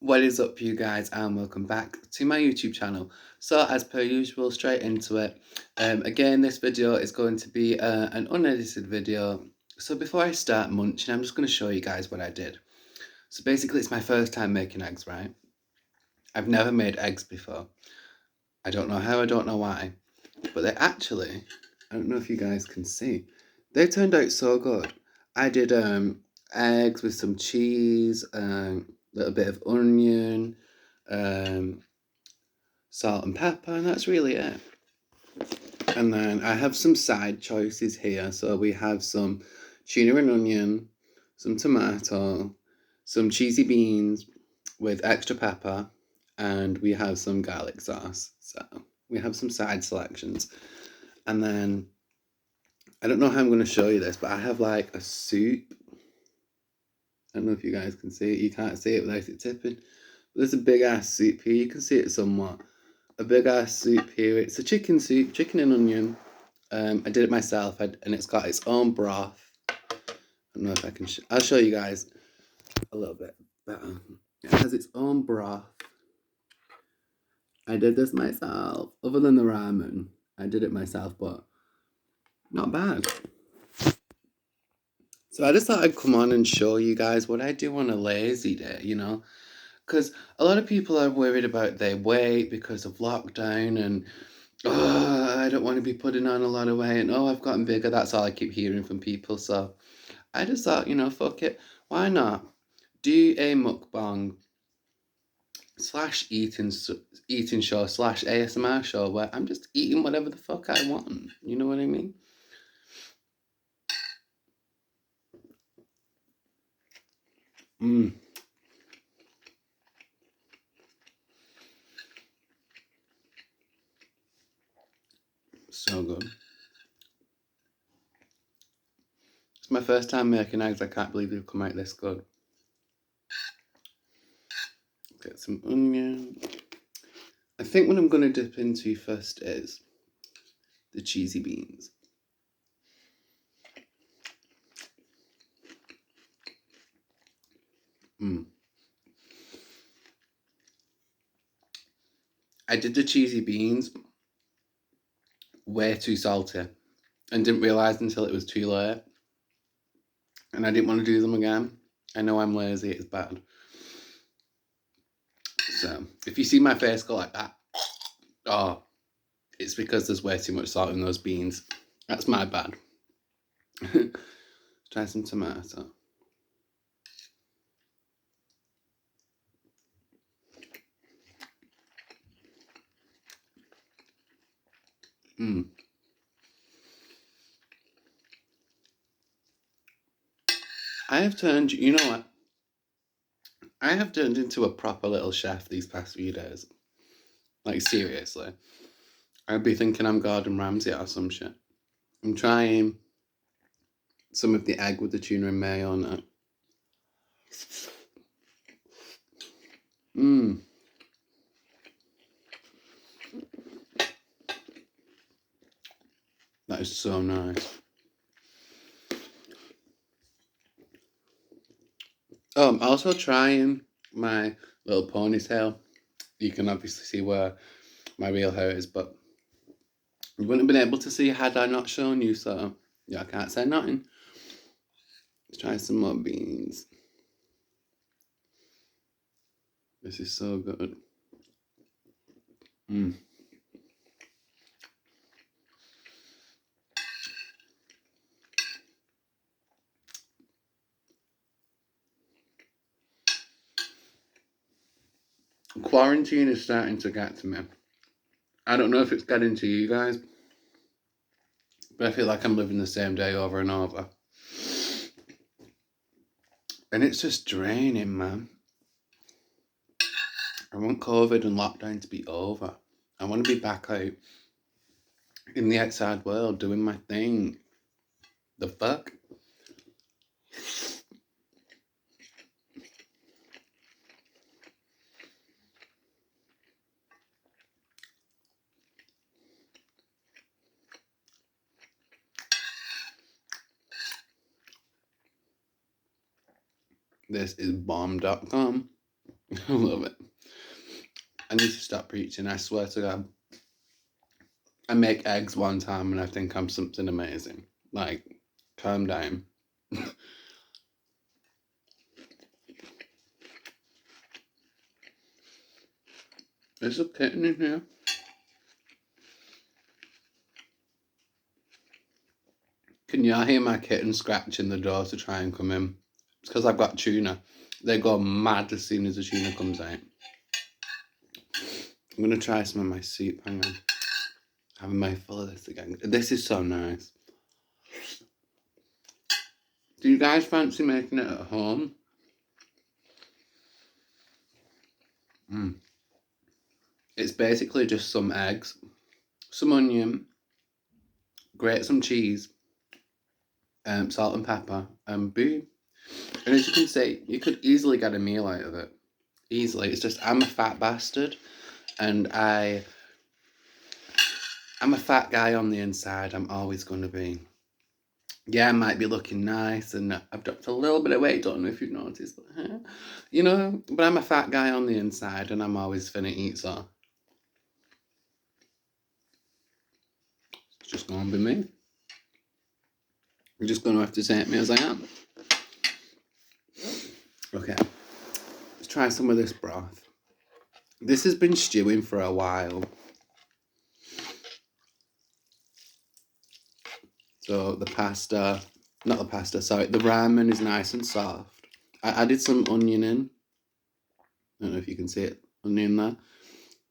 What is up, you guys, and welcome back to my YouTube channel. So, as per usual, straight into it. Again, this video is going to be an unedited video. So, before I start munching, I'm just going to show you guys what I did. So, basically, it's my first time making eggs, right? I've never made eggs before. I don't know how, I don't know why, but they actually, I don't know if you guys can see, they turned out so good. I did eggs with some cheese, a little bit of onion, um, salt and pepper, and that's really it. And then I have some side choices here. So we have some tuna and onion, some tomato, some cheesy beans with extra pepper, and we have some garlic sauce. So we have some side selections. And then I don't know how I'm going to show you this, but I have like a soup. I don't know if you guys can see it. You can't see it without it tipping. There's a big ass soup here. You can see it somewhat. A big ass soup here. It's a chicken soup, chicken and onion. I did it myself, and it's got its own broth. I don't know if I can. I'll show you guys a little bit better. It has its own broth. I did this myself. Other than the ramen, I did it myself, but not bad. So I just thought I'd come on and show you guys what I do on a lazy day, because a lot of people are worried about their weight because of lockdown and oh, I don't want to be putting on a lot of weight and oh, I've gotten bigger. That's all I keep hearing from people. So I just thought, fuck it. Why not do a mukbang slash eating show slash ASMR show where I'm just eating whatever the fuck I want. You know what I mean? Mmm. So good. It's my first time making eggs. I can't believe they've come out this good. Get some onion. I think what I'm going to dip into first is the cheesy beans. I did the cheesy beans way too salty and didn't realise until it was too late. And I didn't want to do them again. I know I'm lazy, it's bad. So, if you see my face go like that, oh, it's because there's way too much salt in those beans. That's my bad. Try some tomato. I have turned, you know what? I have turned into a proper little chef these past few days. Like, seriously. I'd be thinking I'm Gordon Ramsay or some shit. I'm trying some of the egg with the tuna and mayo on it. That is so nice. Oh, I'm also trying my little ponytail. You can obviously see where my real hair is, but you wouldn't have been able to see had I not shown you, so yeah, I can't say nothing. Let's try some more beans. This is so good. Quarantine is starting to get to me. I don't know if it's getting to you guys, but I feel like I'm living the same day over and over. And it's just draining, man. I want COVID and lockdown to be over. I want to be back out in the outside world doing my thing. The fuck? This is bomb.com. I love it. I need to stop preaching, I swear to God. I make eggs one time and I think I'm something amazing. Like, calm down. There's a kitten in here. Can y'all hear my kitten scratching the door to try and come in? It's because I've got tuna. They go mad as soon as the tuna comes out. I'm going to try some of my soup. Hang on. Have a mouthful of this again. This is so nice. Do you guys fancy making it at home? It's basically just some eggs, some onion, grate some cheese, salt and pepper, and boom. And as you can see, you could easily get a meal out of it. Easily. It's just, I'm a fat bastard, and I'm a fat guy on the inside. I'm always going to be. Yeah, I might be looking nice, and I've dropped a little bit of weight. Don't know if you've noticed, but you know. But I'm a fat guy on the inside, and I'm always finna eat. So it's just gonna be me. You're just gonna have to take me as I am. Okay, let's try some of this broth. This has been stewing for a while. So the ramen is nice and soft. I added some onion in. I don't know if you can see it, onion there.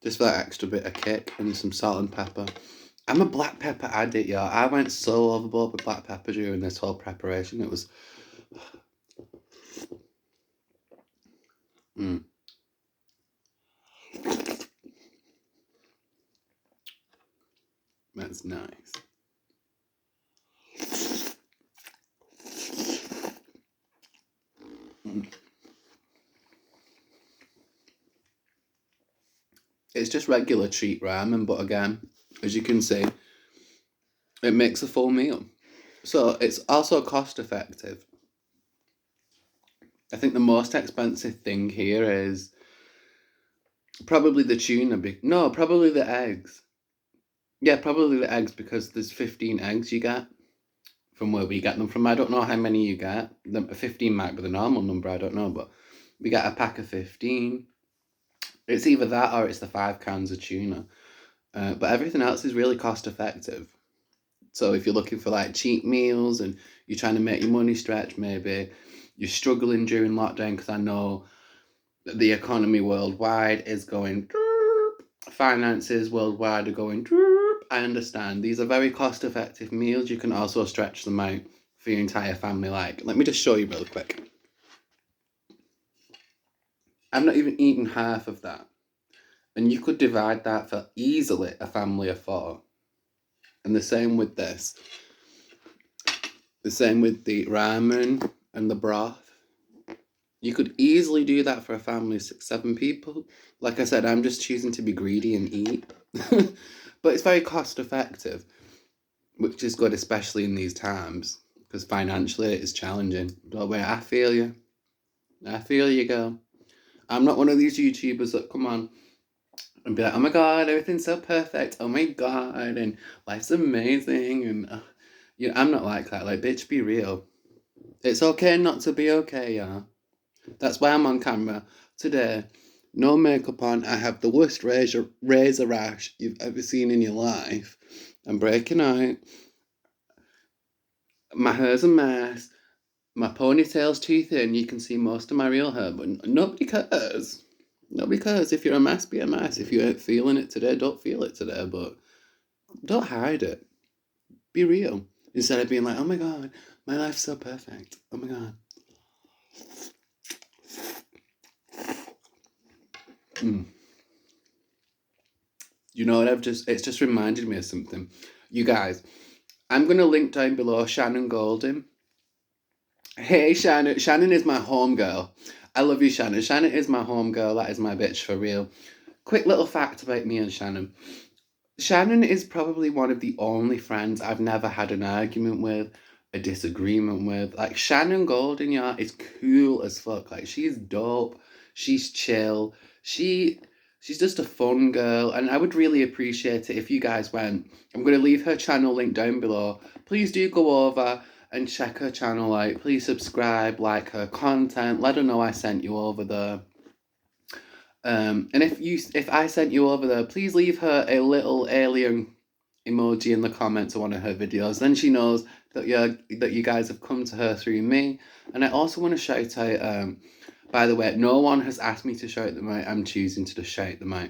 Just for that extra bit of kick, and some salt and pepper. I'm a black pepper addict, y'all. I went so overboard with black pepper during this whole preparation. It was... That's nice. It's just regular cheap ramen, but again, as you can see, it makes a full meal. So it's also cost effective. I think the most expensive thing here is probably the tuna. No, probably the eggs. Yeah, probably the eggs, because there's 15 eggs you get from where we get them from. I don't know how many you get. 15 might be the normal number, I don't know, but we get a pack of 15. It's either that or it's the 5 cans of tuna. But everything else is really cost effective. So if you're looking for like cheap meals and you're trying to make your money stretch, maybe you're struggling during lockdown, because I know that the economy worldwide is going, finances worldwide are going, I understand. These are very cost effective meals. You can also stretch them out for your entire family. Like, let me just show you really quick. I'm not even eating half of that. And you could divide that for easily a family of 4. And the same with this. The same with the ramen and the broth. You could easily do that for a family of 6, 7 people. Like I said, I'm just choosing to be greedy and eat. But it's very cost effective, which is good, especially in these times, because financially it is challenging. Don't worry, I feel you. I feel you, girl. I'm not one of these YouTubers that come on and be like, oh my God, everything's so perfect. Oh my God, and life's amazing. And you know, I'm not like that. Like, bitch, be real. It's okay not to be okay, yeah. That's why I'm on camera today. No makeup on. I have the worst razor rash you've ever seen in your life. I'm breaking out. My hair's a mess. My ponytail's too thin. You can see most of my real hair, but nobody cares. Nobody cares. If you're a mess, be a mess. If you ain't feeling it today, don't feel it today, but don't hide it. Be real. Instead of being like, oh my God, my life's so perfect. Oh my God. You know what, it's just reminded me of something. You guys, I'm going to link down below Shannon Golding. Hey, Shannon. Shannon is my homegirl. I love you, Shannon. Shannon is my homegirl. That is my bitch for real. Quick little fact about me and Shannon. Shannon is probably one of the only friends I've never had an argument with, a disagreement with. Like, Shannon Golding, yeah, is cool as fuck. Like, she's dope. She's chill. She's just a fun girl, and I would really appreciate it if you guys went. I'm going to leave her channel link down below. Please do go over and check her channel out. Please subscribe, like her content. Let her know I sent you over there. And if I sent you over there, please leave her a little alien emoji in the comments of one of her videos. Then she knows that you guys have come to her through me. And I also want to shout out. By the way, no one has asked me to shout them out. I'm choosing to just shout them out.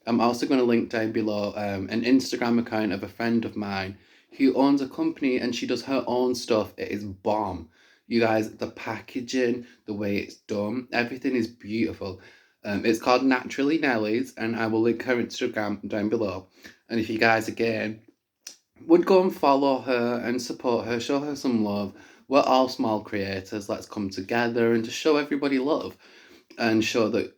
I'm also going to link down below an Instagram account of a friend of mine who owns a company, and she does her own stuff. It is bomb. You guys, the packaging, the way it's done, everything is beautiful. It's called Naturally Nellies, and I will link her Instagram down below. And if you guys, again, would go and follow her and support her, show her some love. We're all small creators. Let's come together and just show everybody love and show that,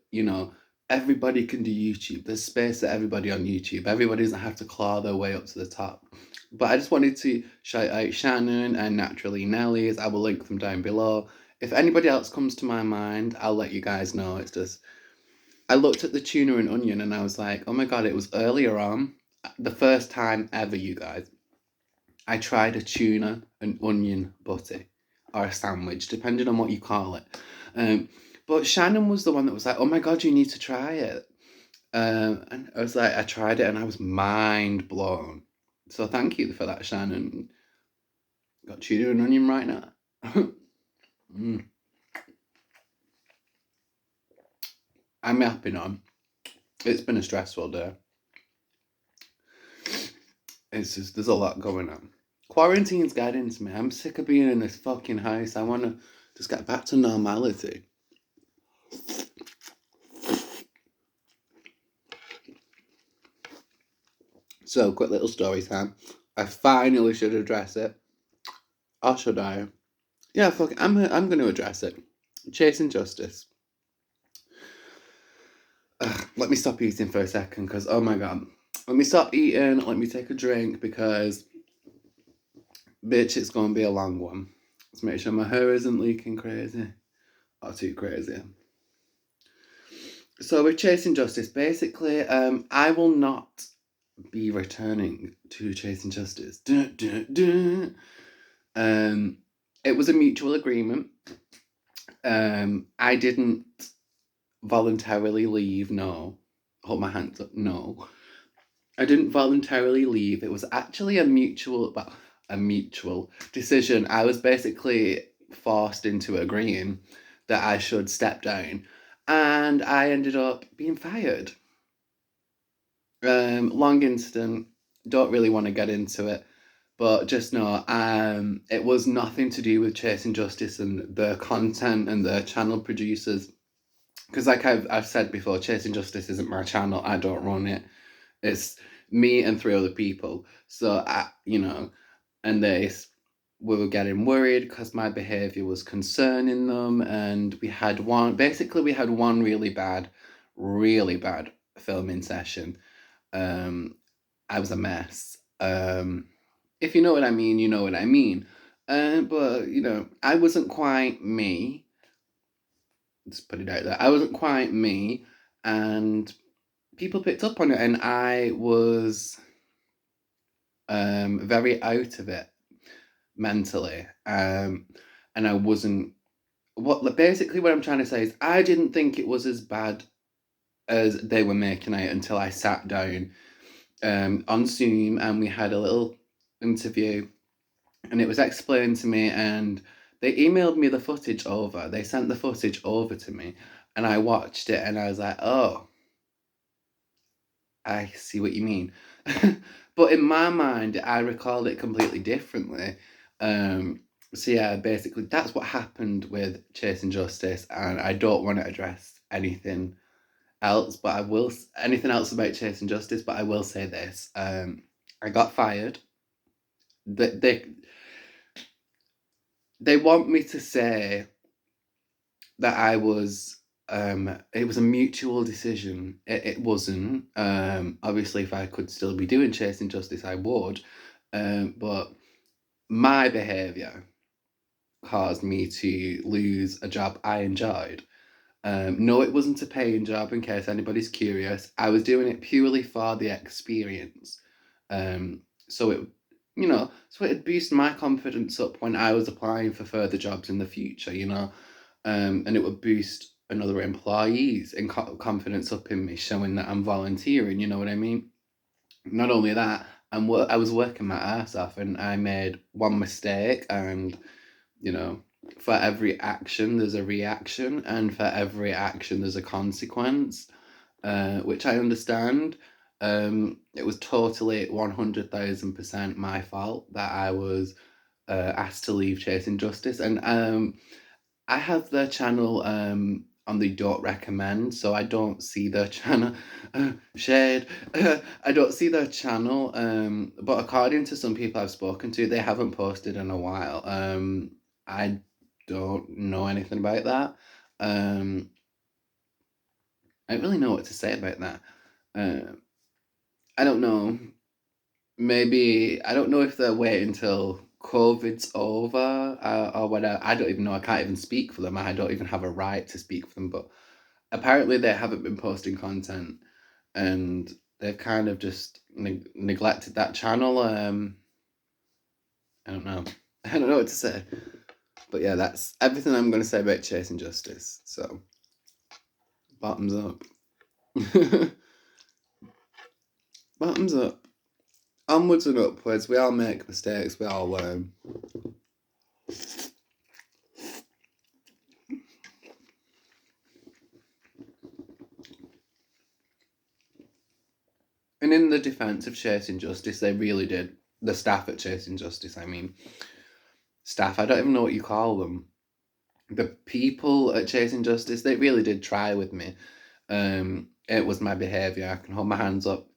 everybody can do YouTube. There's space for everybody on YouTube. Everybody doesn't have to claw their way up to the top. But I just wanted to shout out Shannon and Naturally Nellies. I will link them down below. If anybody else comes to my mind, I'll let you guys know. It's just, I looked at the tuna and onion and I was like, oh my God, it was earlier on. The first time ever, you guys, I tried a tuna and onion butty or a sandwich, depending on what you call it. But Shannon was the one that was like, oh my God, you need to try it. And I was like, I tried it and I was mind blown. So thank you for that, Shannon. Got tuna and onion right now. I'm yapping on. It's been a stressful day. It's just, there's a lot going on. Quarantine's getting to me. I'm sick of being in this fucking house. I want to just get back to normality. So, quick little story time. I finally should address it. Or should I? Yeah, fuck it. I'm going to address it. Chasing justice. Let me stop eating for a second, because, oh my God. Let me stop eating. Let me take a drink, because, bitch, it's going to be a long one. Let's make sure my hair isn't leaking crazy. Or too crazy. So with Chasing Justice, basically, I will not be returning to Chasing Justice. Dun, dun, dun. It was a mutual agreement. I didn't voluntarily leave, no. Hold my hands up, no. I didn't voluntarily leave. It was actually a mutual decision. I was basically forced into agreeing that I should step down. And I ended up being fired. Long incident. Don't really want to get into it. But just know, it was nothing to do with Chasing Justice and their content and their channel producers. Because like I've said before, Chasing Justice isn't my channel. I don't run it. It's me and 3 other people. So, and we were getting worried because my behaviour was concerning them. And we had one really bad filming session. I was a mess. If you know what I mean, you know what I mean. But, I wasn't quite me. Let's put it out there. I wasn't quite me. And people picked up on it. And I was very out of it mentally. And I wasn't... Basically what I'm trying to say is I didn't think it was as bad as they were making it until I sat down on Zoom and we had a little interview and it was explained to me and they emailed me the footage over. They sent the footage over to me and I watched it and I was like, oh, I see what you mean. But in my mind, I recalled it completely differently. So yeah, basically that's what happened with Chasing Justice, and I don't want to address anything else, but anything else about Chasing Justice, but I will say this. I got fired. They want me to say that I was it was a mutual decision. It wasn't. Obviously if I could still be doing Chasing Justice I would. But my behaviour caused me to lose a job I enjoyed. No, it wasn't a paying job, in case anybody's curious. I was doing it purely for the experience. So it, so it'd boost my confidence up when I was applying for further jobs in the future, and it would boost another employees and confidence up in me, showing that I'm volunteering. You know what I mean? Not only that, I was working my ass off, and I made one mistake, and you know, for every action there's a reaction, and for every action there's a consequence, which I understand. It was totally 100,000% my fault that I was asked to leave Chasing Justice, and I have their channel on the don't recommend, so I don't see their channel. Shade. I don't see their channel, but according to some people I've spoken to, they haven't posted in a while. I don't know anything about that. I don't really know what to say about that. I don't know. Maybe, I don't know if they're waiting until COVID's over, or whatever. I don't even know. I can't even speak for them. I don't even have a right to speak for them. But apparently, they haven't been posting content, and they've kind of just neglected that channel. I don't know. I don't know what to say. But yeah, that's everything I'm going to say about Chasing Justice. So, bottoms up. Bottoms up. Onwards and upwards. We all make mistakes. We all learn. And in the defence of Chasing Justice, they really did. The staff at Chasing Justice, I mean. Staff, I don't even know what you call them. The people at Chasing Justice, they really did try with me. It was my behaviour. I can hold my hands up.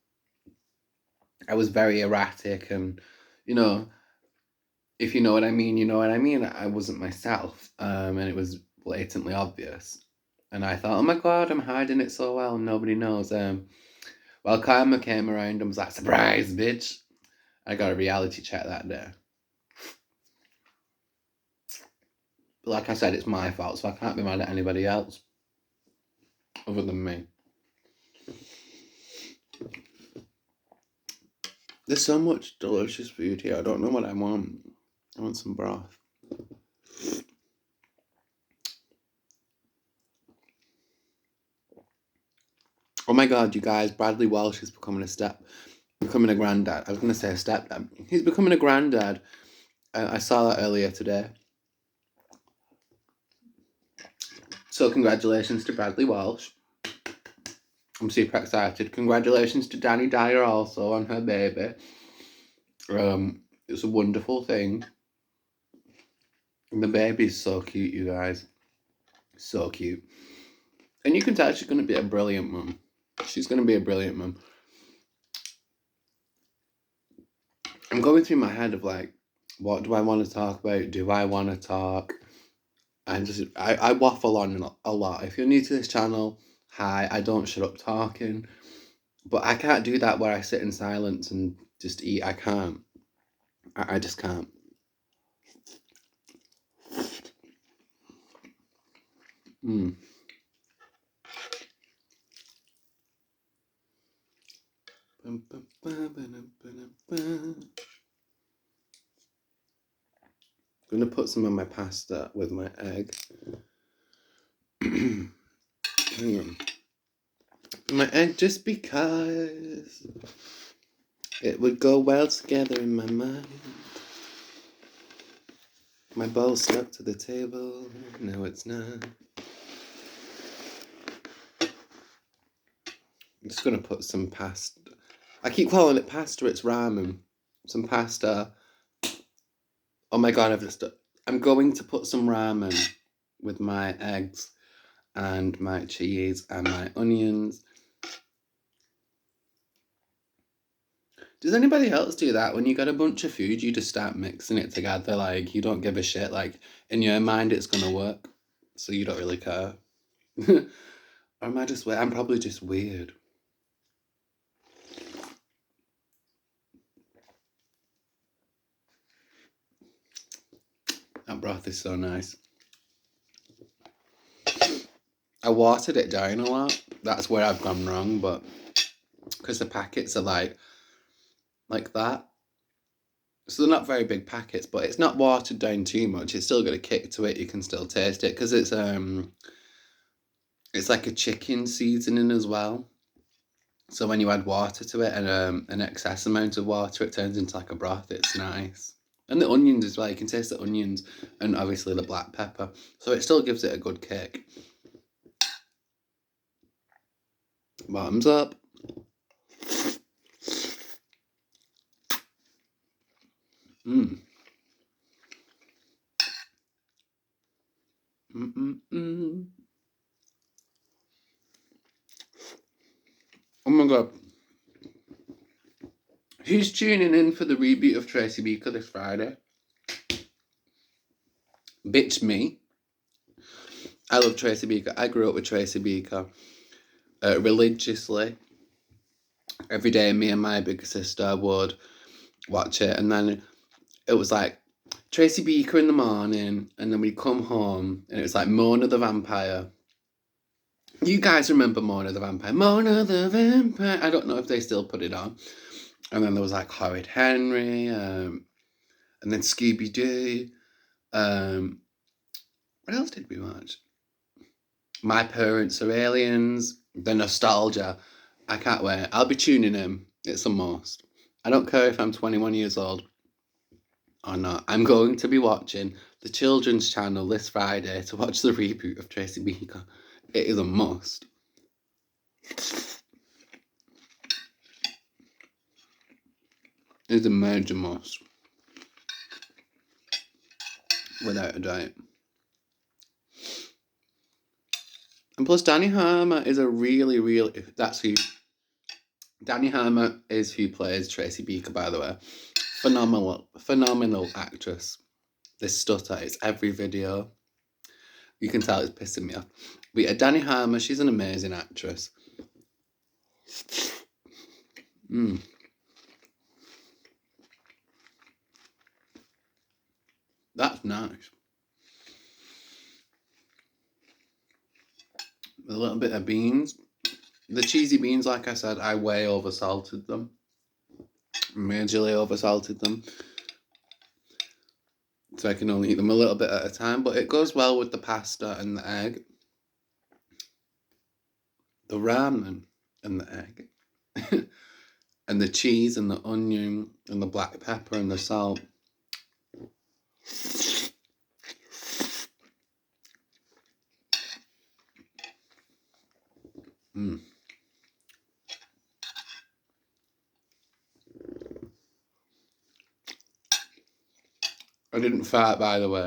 I was very erratic, and, if you know what I mean, you know what I mean. I wasn't myself, and it was blatantly obvious. And I thought, oh my God, I'm hiding it so well, nobody knows. Well, karma came around and was like, surprise, bitch. I got a reality check that day. But like I said, it's my fault, so I can't be mad at anybody else other than me. There's so much delicious food here. I don't know what I want. I want some broth. Oh my God, you guys, Bradley Walsh is becoming a granddad. I was going to say a stepdad. He's becoming a granddad. I saw that earlier today. So congratulations to Bradley Walsh. I'm super excited. Congratulations to Danny Dyer also on her baby. It's a wonderful thing. And the baby's so cute, you guys. So cute. And you can tell she's going to be a brilliant mum. She's going to be a brilliant mum. I'm going through my head of like, what do I want to talk about? Do I want to talk? I waffle on a lot. If you're new to this channel, hi, I don't shut up talking. But I can't do that where I sit in silence and just eat. I can't. I just can't. Mm. I'm gonna put some of my pasta with my egg. Hang on. My egg, just because it would go well together in my mind. My bowl stuck to the table. No, it's not. I'm just gonna put some pasta. I keep calling it pasta, it's ramen. Some pasta. Oh my God, I'm going to put some ramen with my eggs and my cheese and my onions. Does anybody else do that? When you get a bunch of food, you just start mixing it together, like you don't give a shit, like in your mind it's gonna work, so you don't really care. Or am I just weird? I'm probably just weird. That broth is so nice. I watered it down a lot. That's where I've gone wrong, but because the packets are like that. So they're not very big packets, but it's not watered down too much. It's still got a kick to it. You can still taste it because it's like a chicken seasoning as well. So when you add water to it and an excess amount of water, it turns into like a broth. It's nice. And the onions as well. You can taste the onions and obviously the black pepper. So it still gives it a good kick. Bottoms up. Mmm. Mm-mm-mm. Oh my god. Who's tuning in for the reboot of Tracy Beaker this Friday? Bitch me. I love Tracy Beaker. I grew up with Tracy Beaker religiously. Every day, me and my big sister would watch it, and then it was like Tracy Beaker in the morning, and then we'd come home, and it was like Mona the Vampire. You guys remember Mona the Vampire? Mona the Vampire. I don't know if they still put it on. And then there was like Horrid Henry, and then Scooby Doo. What else did we watch? My Parents Are Aliens. The nostalgia. I can't wait. I'll be tuning in. It's a must. I don't care if I'm 21 years old or not. I'm going to be watching the children's channel this Friday to watch the reboot of Tracy Beaker. It is a must. It is a major must. Without a doubt. And plus, Danny Harmer is a really, that's who, Danny Harmer is who plays Tracy Beaker, by the way. Phenomenal actress. This stutter, it's every video. You can tell it's pissing me off. But yeah, Danny Harmer, she's an amazing actress. Mm. That's nice. A little bit of beans. The cheesy beans, like I said, I way oversalted them. Majorly oversalted them. So I can only eat them a little bit at a time. But it goes well with the pasta and the egg. The ramen and the egg. And the cheese and the onion and the black pepper and the salt. Mm. I didn't fart, by the way.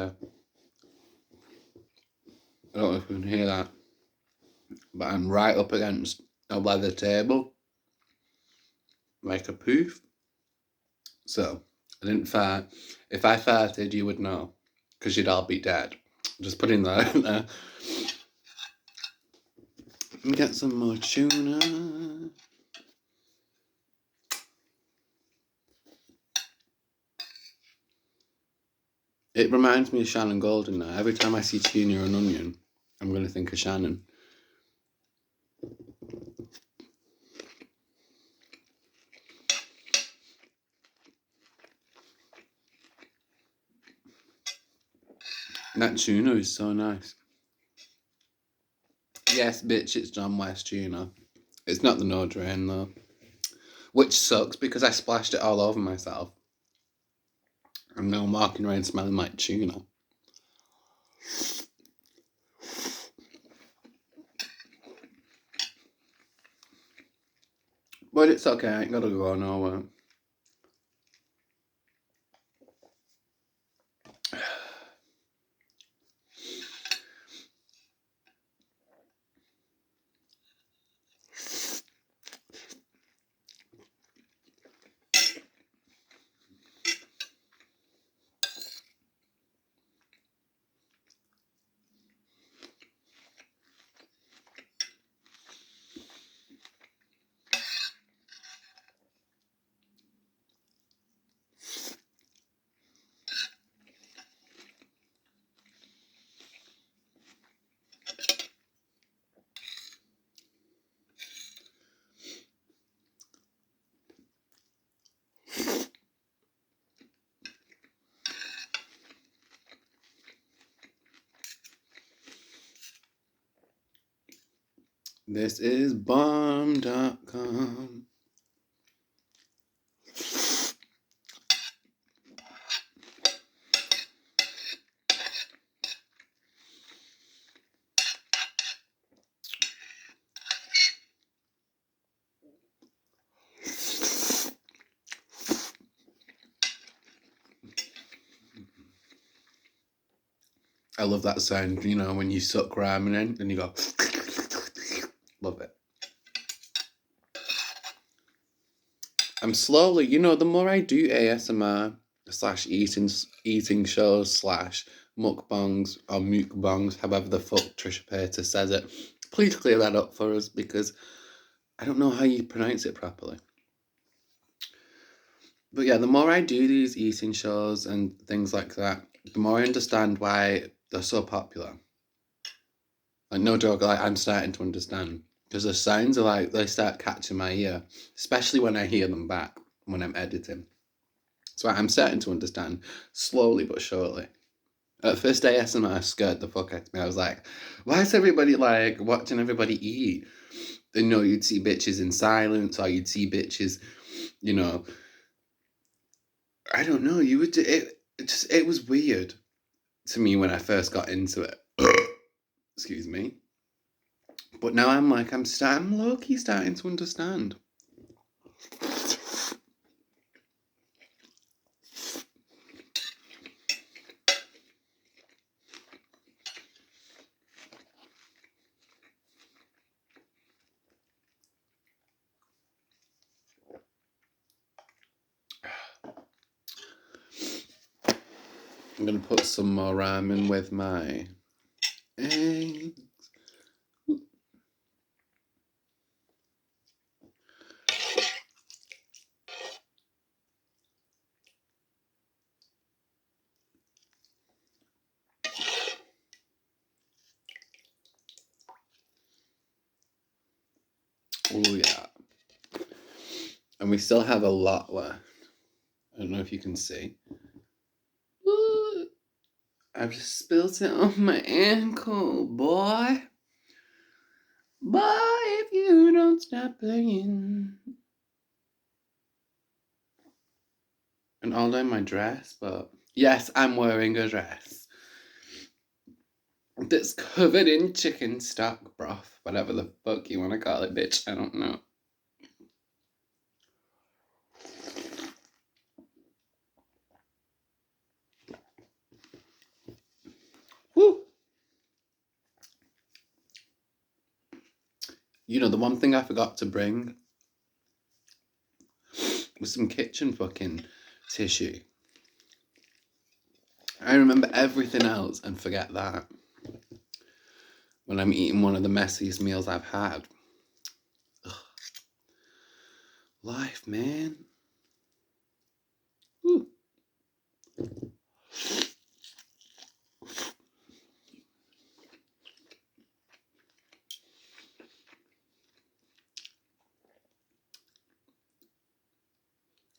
I don't know if you can hear that. But I'm right up against a leather table. Like a poof. So, I didn't fart. If I farted, you would know. Because you'd all be dead. Just putting that out there. And get some more tuna. It reminds me of Shannon Golden now. Every time I see tuna and onion, I'm going to think of Shannon. That tuna is so nice. Yes, bitch, it's John West tuna. It's not the no drain though. Which sucks because I splashed it all over myself. And now I'm walking around smelling like tuna. But it's okay, I ain't gotta go nowhere. This is bomb.com. I love that sound, you know, when you suck ramen in and you go. Love it. I'm slowly, you know, the more I do ASMR slash eating shows slash mukbangs or mukbangs, however the fuck Trisha Paytas says it, please clear that up for us because I don't know how you pronounce it properly. But yeah, the more I do these eating shows and things like that, the more I understand why they're so popular. Like, no joke, like, I'm starting to understand. Because the sounds are like, they start catching my ear, especially when I hear them back when I'm editing. So I'm starting to understand, slowly but surely. At first, ASMR scared the fuck out of me. I was like, why is everybody, like, watching everybody eat? You know, you'd see bitches in silence, or you'd see bitches, you know, I don't know, you would, it was weird to me when I first got into it. Excuse me. But now I'm like, I'm low-key starting to understand. I'm gonna put some more ramen with my eggs. Oh yeah. And we still have a lot left. I don't know if you can see. Ooh, I've just spilled it on my ankle, boy. Boy, if you don't stop playing. And all down my dress, but yes, I'm wearing a dress that's covered in chicken stock broth, whatever the fuck you want to call it, bitch. I don't know. Woo! You know, the one thing I forgot to bring was some kitchen fucking tissue. I remember everything else and forget that when I'm eating one of the messiest meals I've had. Ugh. Life, man. Woo.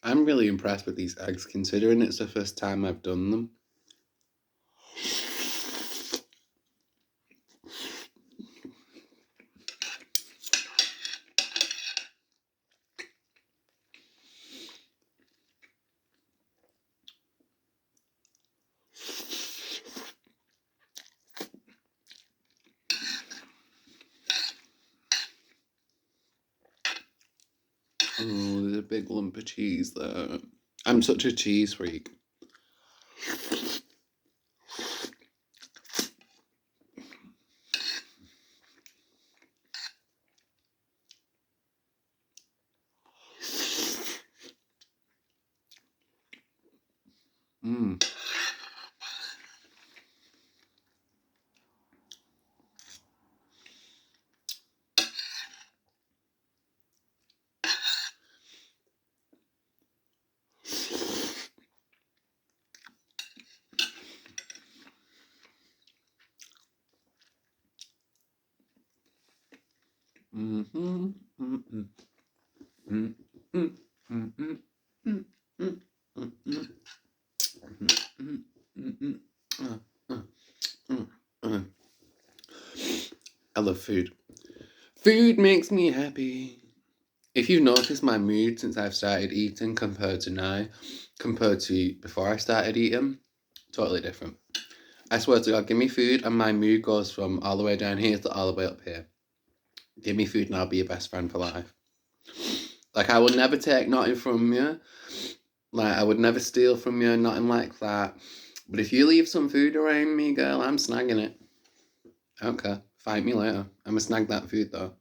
I'm really impressed with these eggs considering it's the first time I've done them. Oh, there's a big lump of cheese there. I'm such a cheese freak. Mmm. Mm-hmm. Mm-hmm. Mm-hmm. Mm-hmm. Mm-hmm. Mm-hmm. Mm-hmm. I love food. Food makes me happy. If you've noticed my mood since I've started eating compared to now, compared to before I started eating, totally different. I swear to God, give me food and my mood goes from all the way down here to all the way up here. Give me food and I'll be your best friend for life. Like, I would never take nothing from you. Like, I would never steal from you, nothing like that. But if you leave some food around me, girl, I'm snagging it. I don't care. Fight me later. I'm gonna snag that food though.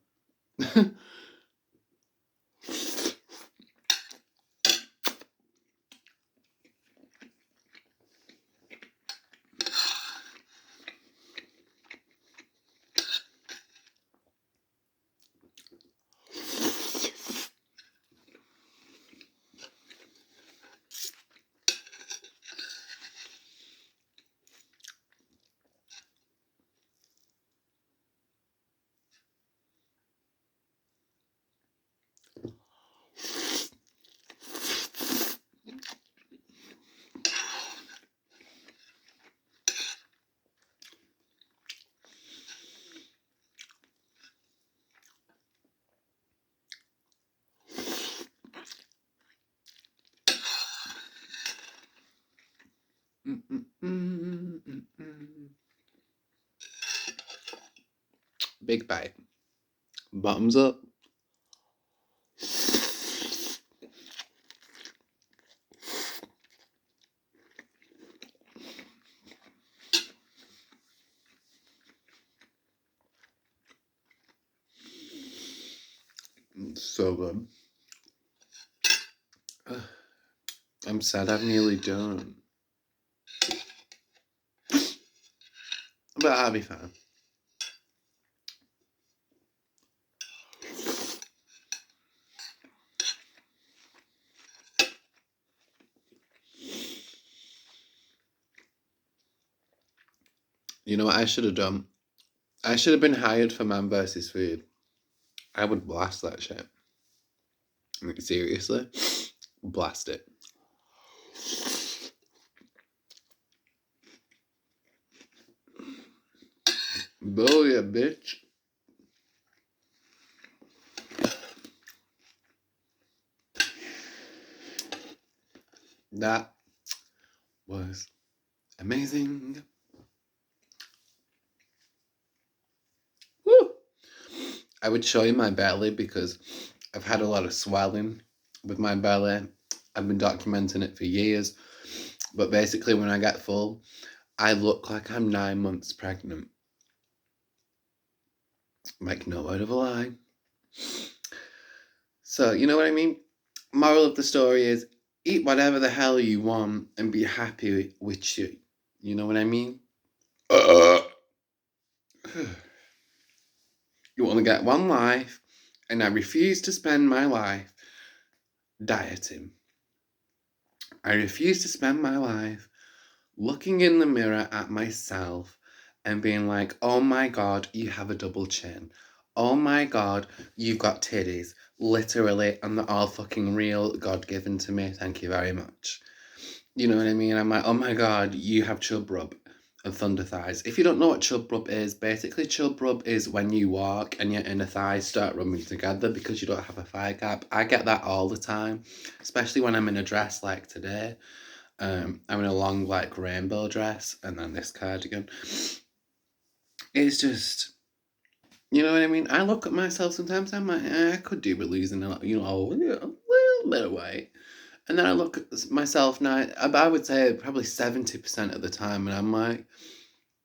Big bite. Bottoms up. So good. I'm sad I've nearly done. But I'll be fine. You know what I should have done? I should have been hired for Man vs. Food. I would blast that shit. Like, seriously? Blast it. Booyah, bitch. That was amazing. Woo! I would show you my belly because I've had a lot of swelling with my belly. I've been documenting it for years. But basically, when I get full, I look like I'm 9 months pregnant. Like, no word of a lie. So, you know what I mean? Moral of the story is eat whatever the hell you want and be happy with you. You know what I mean? You only get one life, and I refuse to spend my life dieting. I refuse to spend my life looking in the mirror at myself and being like, oh my God, you have a double chin. Oh my God, you've got titties. Literally, and they're all fucking real, God given to me. Thank you very much. You know what I mean? I'm like, oh my God, you have chub rub and thunder thighs. If you don't know what chub rub is, basically chub rub is when you walk and your inner thighs start rubbing together because you don't have a thigh gap. I get that all the time, especially when I'm in a dress like today. I'm in a long, like, rainbow dress and then this cardigan. It's just, you know what I mean? I look at myself sometimes, I'm like, I could do with losing a little bit of weight. And then I look at myself now, I would say probably 70% of the time, and I'm like,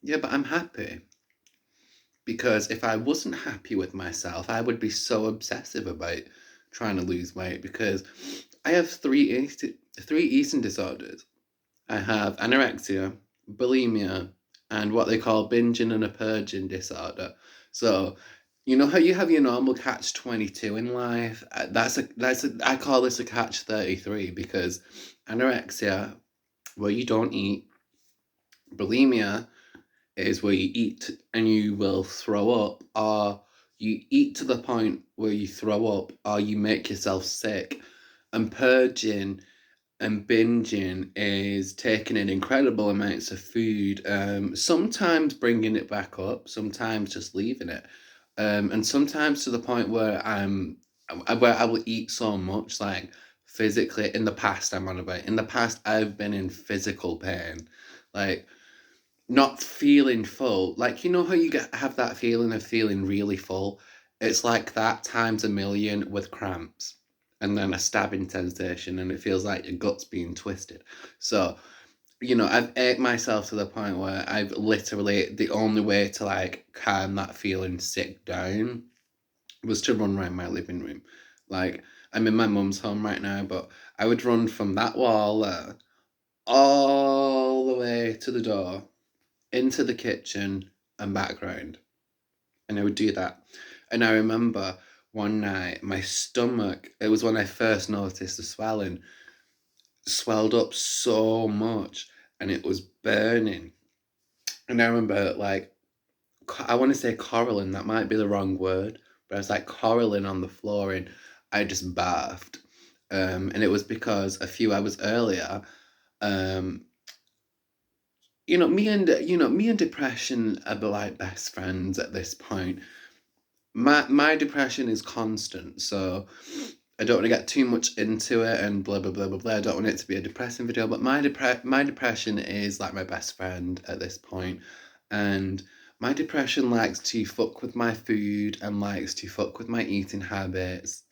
yeah, but I'm happy. Because if I wasn't happy with myself, I would be so obsessive about trying to lose weight because I have three eating disorders. I have anorexia, bulimia, and what they call binging and a purging disorder. So, you know how you have your normal catch 22 in life? I call this a catch 33 because anorexia, where you don't eat, bulimia is where you eat and you will throw up, or you eat to the point where you throw up, or you make yourself sick, and purging and binging is taking in incredible amounts of food, sometimes bringing it back up, sometimes just leaving it. And sometimes to the point where I will eat so much, like physically. In the past, I'm on about. In the past, I've been in physical pain, like not feeling full. Like, you know how have that feeling of feeling really full? It's like that times a million with cramps and then a stabbing sensation, and it feels like your gut's being twisted. So, I've ate myself to the point where I've literally, the only way to like calm that feeling sick down was to run around my living room. Like, I'm in my mum's home right now, but I would run from that wall there all the way to the door, into the kitchen, and back round. And I would do that. And I remember one night, my stomach, it was when I first noticed the swelling, swelled up so much and it was burning. And I remember, like, I want to say coralling, that might be the wrong word, but I was like coralling on the floor and I just barfed. And it was because a few hours earlier, um, me and depression are like best friends at this point. My depression is constant, so I don't want to get too much into it and blah blah blah blah blah. I don't want it to be a depressing video, but my depression is like my best friend at this point, and my depression likes to fuck with my food and likes to fuck with my eating habits,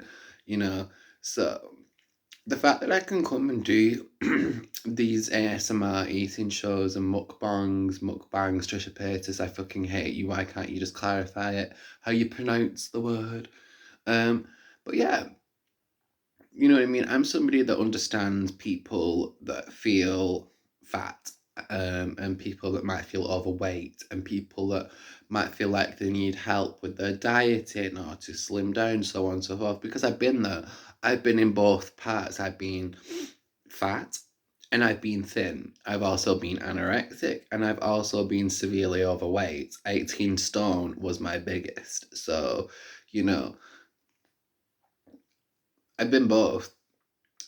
you know. So the fact that I can come and do these ASMR eating shows and mukbangs, Trisha Paytas, I fucking hate you. Why can't you just clarify it? How you pronounce the word? Um, but yeah, you know what I mean? I'm somebody that understands people that feel fat, and people that might feel overweight, and people that might feel like they need help with their dieting or to slim down, so on and so forth. Because I've been there. I've been in both parts. I've been fat and I've been thin. I've also been anorexic and I've also been severely overweight. 18 stone was my biggest. So, you know, I've been both.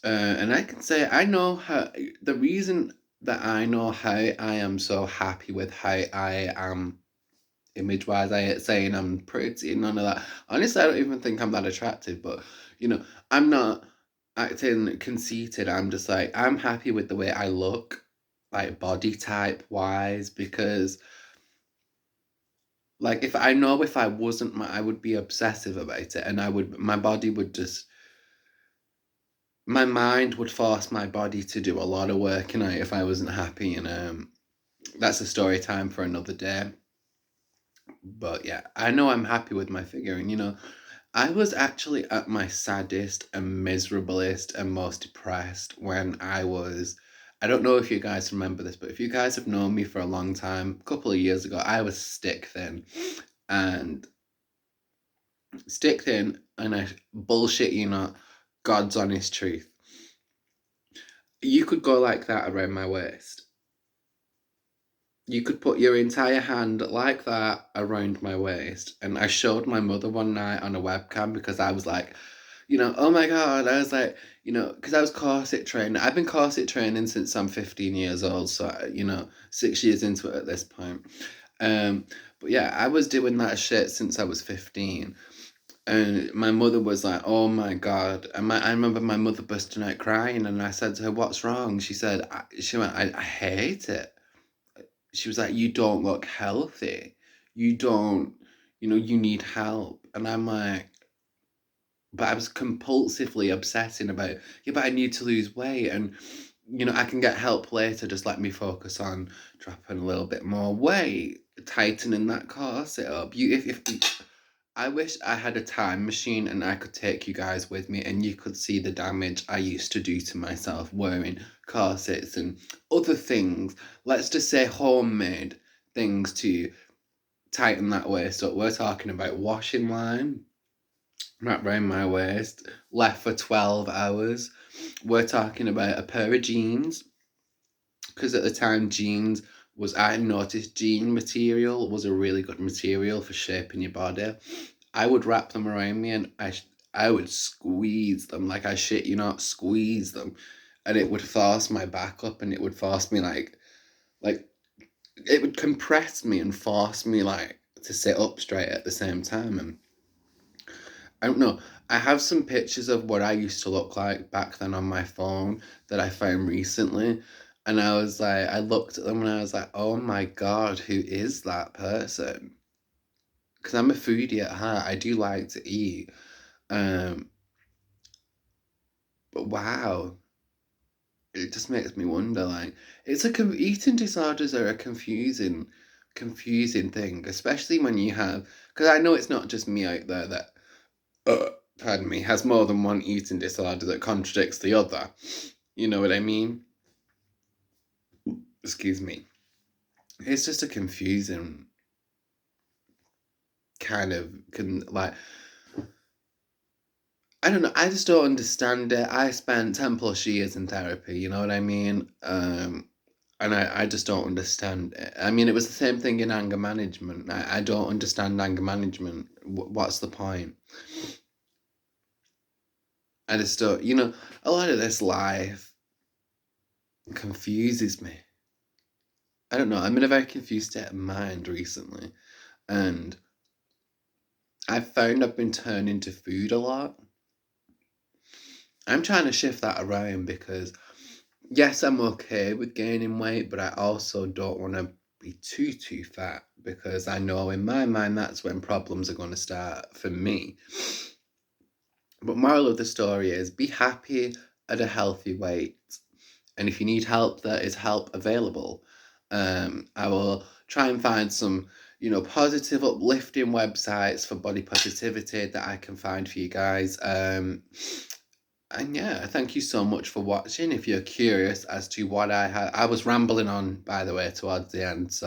And I can say I know how, the reason that I know how I am so happy with how I am image wise, I ain't saying I'm pretty, none of that. Honestly, I don't even think I'm that attractive, but I'm not acting conceited. I'm just like, I'm happy with the way I look, like body type wise, because like if I wasn't, I would be obsessive about it, and my body would just, my mind would force my body to do a lot of work, if I wasn't happy, and that's a story time for another day. But yeah, I know I'm happy with my figure, and I was actually at my saddest and miserablest and most depressed when I don't know if you guys remember this, but if you guys have known me for a long time, a couple of years ago, I was stick thin. And stick thin, and I bullshit you not, God's honest truth. You could go like that around my waist. You could put your entire hand like that around my waist. And I showed my mother one night on a webcam because I was like, oh my God. I was like, because I was corset trained. I've been corset training since I'm 15 years old. So, 6 years into it at this point. But yeah, I was doing that shit since I was 15. And my mother was like, oh my God. And I remember my mother busting out crying. And I said to her, what's wrong? She went, I hate it. She was like, you don't look healthy. You don't, you need help. And I'm like, but I was compulsively obsessing about, yeah, but I need to lose weight. And, I can get help later. Just let me focus on dropping a little bit more weight, tightening that corset up. If I wish I had a time machine and I could take you guys with me and you could see the damage I used to do to myself wearing corsets and other things. Let's just say homemade things to tighten that waist up. We're talking about washing line wrapped around my waist, left for 12 hours. We're talking about a pair of jeans, because at the time I noticed jean material was a really good material for shaping your body. I would wrap them around me and I would squeeze them, like I shit you not, squeeze them, and it would force my back up, and it would force me like it would compress me and force me like to sit up straight at the same time. And I don't know. I have some pictures of what I used to look like back then on my phone that I found recently. And I was like, I looked at them and I was like, oh my God, who is that person? Because I'm a foodie at heart. I do like to eat. Um, but wow, it just makes me wonder. Like, eating disorders are a confusing thing, especially when you have. Because I know it's not just me out there that pardon me, has more than one eating disorder that contradicts the other. You know what I mean? Excuse me. It's just a confusing kind of like I don't know. I just don't understand it. I spent 10 plus years in therapy. You know what I mean? And I just don't understand it. I mean, it was the same thing in anger management. I don't understand anger management. What's the point? I just don't. A lot of this life confuses me. I don't know. I'm in a very confused state of mind recently, and I've found I've been turning to food a lot. I'm trying to shift that around because, yes, I'm okay with gaining weight, but I also don't want to be too fat because I know in my mind that's when problems are going to start for me. But moral of the story is be happy at a healthy weight. And if you need help, there is help available. I will try and find some, positive, uplifting websites for body positivity that I can find for you guys. And yeah, thank you so much for watching. If you're curious as to what I was rambling on, by the way, towards the end. So